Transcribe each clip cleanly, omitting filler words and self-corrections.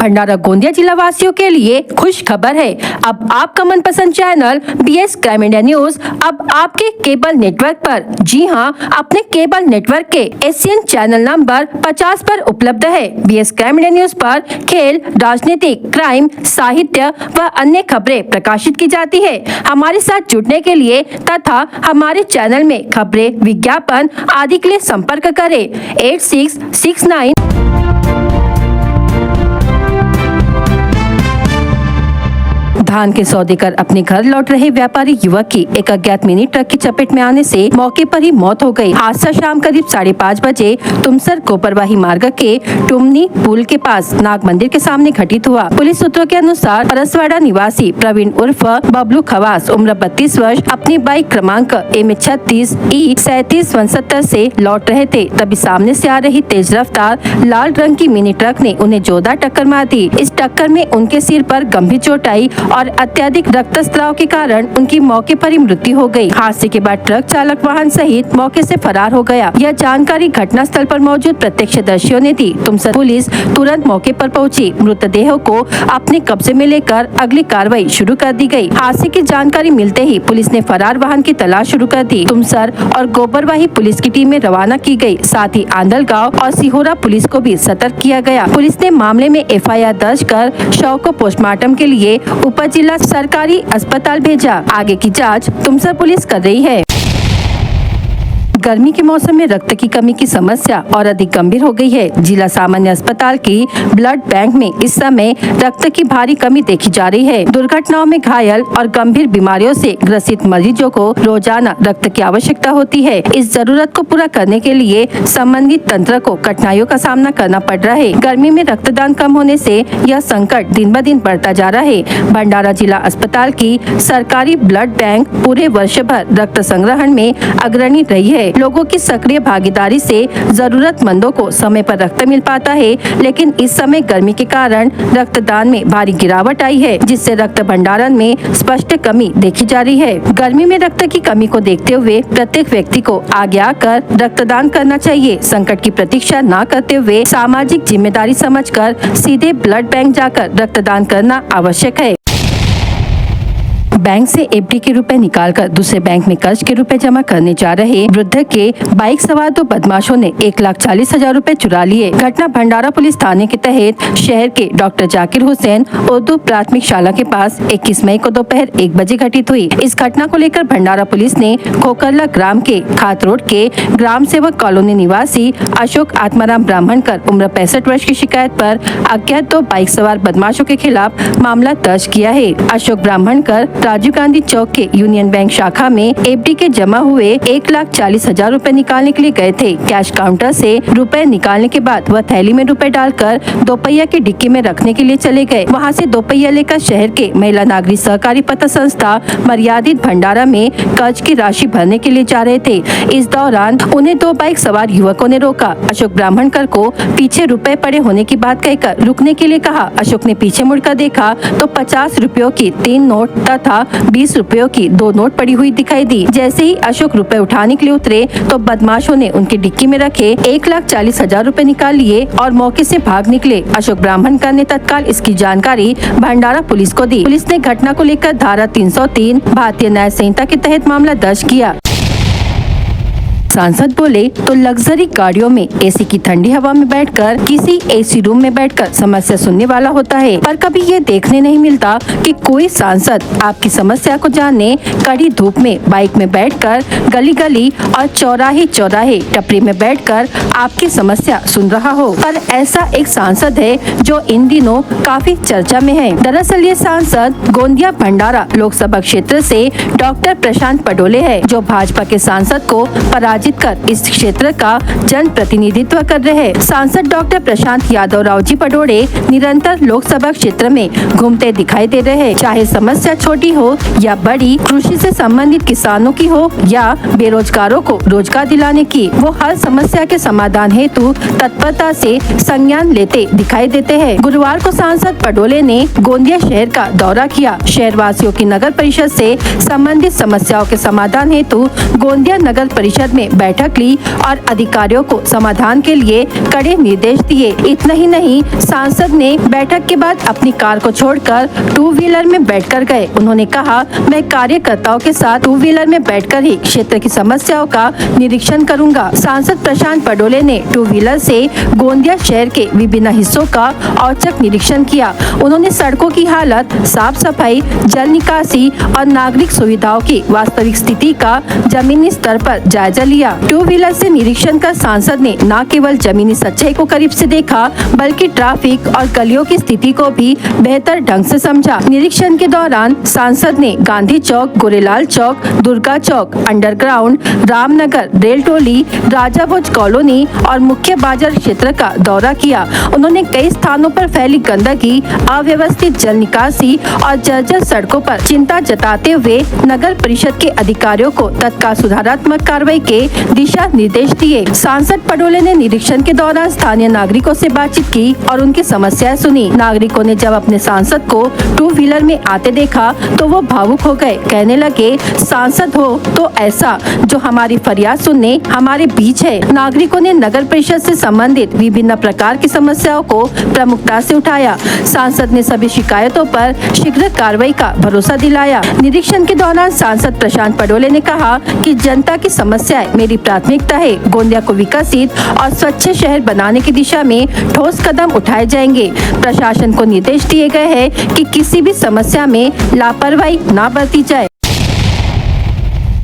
भंडारा गोंदिया जिला वासियों के लिए खुश खबर है। अब आपका मनपसंद channel BS crime India news अब आपके केबल नेटवर्क पर, जी हां, अपने केबल नेटवर्क के एशियन चैनल नंबर 50 पर उपलब्ध है। BS क्राइम इंडिया न्यूज पर खेल, राजनीतिक, क्राइम, साहित्य व अन्य खबरें प्रकाशित की जाती है। हमारे साथ जुड़ने के लिए तथा हमारे चैनल में खबरें, विज्ञापन आदि के लिए संपर्क करें 8669। धान के सौदे कर अपने घर लौट रहे व्यापारी युवक की एक अज्ञात मिनी ट्रक की चपेट में आने से मौके पर ही मौत हो गई। हादसा शाम करीब 5:30 बजे तुमसर कोपरवाही मार्ग के टुमनी पुल के पास नाग मंदिर के सामने घटित हुआ। पुलिस सूत्रों के अनुसार परसवाड़ा निवासी प्रवीण उर्फ बबलू खवास उम्र 32 वर्ष अपनी बाइक क्रमांक M36E3769 से लौट रहे थे, तभी सामने से आ रही तेज रफ्तार लाल रंग की मिनी ट्रक ने उन्हें जोरदार टक्कर मार दी। इस टक्कर में उनके सिर पर गंभीर चोट आई और अत्यधिक रक्तस्राव के कारण उनकी मौके पर ही मृत्यु हो गई। हादसे के बाद ट्रक चालक वाहन सहित मौके से फरार हो गया। यह जानकारी घटनास्थल पर मौजूद प्रत्यक्षदर्शियों ने दी। तुमसर पुलिस तुरंत मौके पर पहुंची। मृतदेह को अपने कब्जे में लेकर अगली कार्रवाई शुरू कर दी गई। हादसे की जानकारी मिलते ही पुलिस ने फरार वाहन की तलाश शुरू कर दी। तुमसर और गोबरवाही पुलिस की टीमें रवाना की गयी। साथ ही आंदलगांव और सिहोरा पुलिस को भी सतर्क किया गया। पुलिस ने मामले में FIR दर्ज कर शव को पोस्टमार्टम के लिए उप जिला सरकारी अस्पताल भेजा। आगे की जांच तुमसर पुलिस कर रही है। गर्मी के मौसम में रक्त की कमी की समस्या और अधिक गंभीर हो गई है। जिला सामान्य अस्पताल की ब्लड बैंक में इस समय रक्त की भारी कमी देखी जा रही है। दुर्घटनाओं में घायल और गंभीर बीमारियों से ग्रसित मरीजों को रोजाना रक्त की आवश्यकता होती है। इस जरूरत को पूरा करने के लिए संबंधित तंत्र को कठिनाइयों का सामना करना पड़ रहा है। गर्मी में रक्तदान कम होने से यह संकट दिन ब दिन बढ़ता जा रहा है। भंडारा जिला अस्पताल की सरकारी ब्लड बैंक पूरे वर्ष भर रक्त संग्रहण में अग्रणी रही है। लोगों की सक्रिय भागीदारी से जरूरतमंदों को समय पर रक्त मिल पाता है, लेकिन इस समय गर्मी के कारण रक्तदान में भारी गिरावट आई है, जिससे रक्त भंडारण में स्पष्ट कमी देखी जा रही है। गर्मी में रक्त की कमी को देखते हुए प्रत्येक व्यक्ति को आगे आकर रक्तदान करना चाहिए। संकट की प्रतीक्षा न करते हुए सामाजिक जिम्मेदारी समझकर सीधे ब्लड बैंक जाकर रक्तदान करना आवश्यक है। बैंक से FD के रुपए निकालकर दूसरे बैंक में कर्ज के रुपए जमा करने जा रहे वृद्ध के बाइक सवार 2 बदमाशों ने 1,40,000 रुपए चुरा लिए। घटना भंडारा पुलिस थाने के तहत शहर के डॉक्टर जाकिर हुसैन उर्दू प्राथमिक शाला के पास 21 मई को दोपहर 1 बजे घटित हुई। इस घटना को लेकर भंडारा पुलिस ने खोकरला ग्राम के खात रोड के ग्राम सेवक कॉलोनी निवासी अशोक आत्माराम ब्राह्मणकर उम्र 65 वर्ष की शिकायत पर अज्ञात 2 बाइक सवार बदमाशों के खिलाफ मामला दर्ज किया है। अशोक ब्राह्मणकर राजीव गांधी चौक के यूनियन बैंक शाखा में FD के जमा हुए 1,40,000 रुपए निकालने के लिए गए थे। कैश काउंटर से रुपए निकालने के बाद वह थैली में रुपए डालकर दोपहिया की डिक्की में रखने के लिए चले गए। वहां से दोपहिया लेकर शहर के महिला नागरिक सहकारी पत्र संस्था मर्यादित भंडारा में कर्ज की राशि भरने के लिए जा रहे थे। इस दौरान उन्हें 2 बाइक सवार युवकों ने रोका। अशोक ब्राह्मणकर को पीछे रुपए पड़े होने की बात कहकर रुकने के लिए कहा। अशोक ने पीछे मुड़कर देखा तो 50 रुपयों की 3 नोट तथा 20 रुपयों की 2 नोट पड़ी हुई दिखाई दी। जैसे ही अशोक रुपए उठाने के लिए उतरे तो बदमाशों ने उनकी डिक्की में रखे 1,40,000 रुपए निकाल लिए और मौके से भाग निकले। अशोक ब्राह्मणकर ने तत्काल इसकी जानकारी भंडारा पुलिस को दी। पुलिस ने घटना को लेकर धारा 303 भारतीय न्याय संहिता के तहत मामला दर्ज किया। सांसद बोले तो लग्जरी गाड़ियों में AC की ठंडी हवा में बैठकर किसी AC रूम में बैठकर समस्या सुनने वाला होता है, पर कभी ये देखने नहीं मिलता कि कोई सांसद आपकी समस्या को जानने कड़ी धूप में बाइक में बैठकर गली गली और चौराहे चौराहे टपरी में बैठकर आपकी समस्या सुन रहा हो। पर ऐसा एक सांसद है जो इन दिनों काफी चर्चा में है। दरअसल ये सांसद गोंदिया भंडारा लोकसभा क्षेत्र से डॉक्टर प्रशांत पडोले है, जो भाजपा के सांसद को पराजित कर इस क्षेत्र का जन प्रतिनिधित्व कर रहे हैं। सांसद डॉक्टर प्रशांत यादव राव जी पडोले निरंतर लोकसभा क्षेत्र में घूमते दिखाई दे रहे हैं। चाहे समस्या छोटी हो या बड़ी, कृषि से संबंधित किसानों की हो या बेरोजगारों को रोजगार दिलाने की, वो हर समस्या के समाधान हेतु तत्परता से संज्ञान लेते दिखाई देते हैं। गुरुवार को सांसद पडोले ने गोंदिया शहर का दौरा किया। शहर वासियों की नगर परिषद से संबंधित समस्याओं के समाधान हेतु गोंदिया नगर परिषद में बैठक ली और अधिकारियों को समाधान के लिए कड़े निर्देश दिए। इतना ही नहीं, सांसद ने बैठक के बाद अपनी कार को छोड़कर टू व्हीलर में बैठकर गए। उन्होंने कहा, मैं कार्यकर्ताओं के साथ टू व्हीलर में बैठकर ही क्षेत्र की समस्याओं का निरीक्षण करूंगा। सांसद प्रशांत पडोले ने टू व्हीलर से गोंदिया शहर के विभिन्न हिस्सों का औचक निरीक्षण किया। उन्होंने सड़कों की हालत, साफ सफाई, जल निकासी और नागरिक सुविधाओं की वास्तविक स्थिति का जमीनी स्तर पर जायजा लिया। टू व्हीलर से निरीक्षण कर सांसद ने न केवल जमीनी सच्चाई को करीब से देखा, बल्कि ट्रैफिक और गलियों की स्थिति को भी बेहतर ढंग से समझा। निरीक्षण के दौरान सांसद ने गांधी चौक, गोरेलाल चौक, दुर्गा चौक, अंडरग्राउंड, रामनगर, रेल टोली, राजा भोज कॉलोनी और मुख्य बाजार क्षेत्र का दौरा किया। उन्होंने कई स्थानों पर फैली गंदगी, अव्यवस्थित जल निकासी और जर्जर सड़कों पर चिंता जताते हुए नगर परिषद के अधिकारियों को तत्काल सुधारात्मक कार्रवाई के दिशा निर्देश दिए। सांसद पडोले ने निरीक्षण के दौरान स्थानीय नागरिकों से बातचीत की और उनकी समस्याएं सुनी। नागरिकों ने जब अपने सांसद को टू व्हीलर में आते देखा तो वो भावुक हो गए। कहने लगे, सांसद हो तो ऐसा जो हमारी फरियाद सुनने हमारे बीच है। नागरिकों ने नगर परिषद से संबंधित विभिन्न प्रकार की समस्याओं को प्रमुखता से उठाया। सांसद ने सभी शिकायतों पर शीघ्र कार्रवाई का भरोसा दिलाया। निरीक्षण के दौरान सांसद प्रशांत पडोले ने कहा कि जनता की समस्याएं मेरी प्राथमिकता है। गोंदिया को विकसित और स्वच्छ शहर बनाने की दिशा में ठोस कदम उठाए जाएंगे। प्रशासन को निर्देश दिए गए हैं कि किसी भी समस्या में लापरवाही न बरती जाए।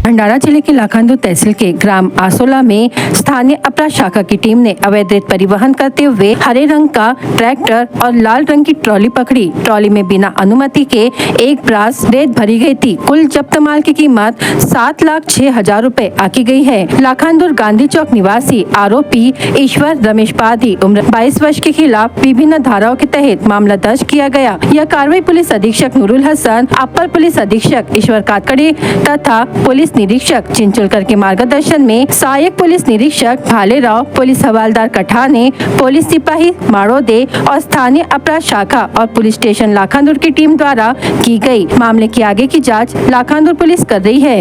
भंडारा जिले के लाखांदूर तहसील के ग्राम आसोला में स्थानीय अपराध शाखा की टीम ने अवैध रेत परिवहन करते हुए हरे रंग का ट्रैक्टर और लाल रंग की ट्रॉली पकड़ी। ट्रॉली में बिना अनुमति के एक ब्रास रेत भरी गई थी। कुल जब्त माल की कीमत 7,06,000 रुपए आकी गई है। लाखांदूर गांधी चौक निवासी आरोपी ईश्वर रमेश पाधी उम्र 22 वर्ष के खिलाफ विभिन्न धाराओं के तहत मामला दर्ज किया गया। यह कार्रवाई पुलिस अधीक्षक नूरुल हसन, अपर पुलिस अधीक्षक ईश्वर कातकड़े तथा पुलिस निरीक्षक चिंचोलकर के मार्गदर्शन में सहायक पुलिस निरीक्षक भालेराव, पुलिस हवलदार कठाने, पुलिस सिपाही माड़ोदे और स्थानीय अपराध शाखा और पुलिस स्टेशन लाखांदूर की टीम द्वारा की गई। मामले की आगे की जांच लाखांदूर पुलिस कर रही है।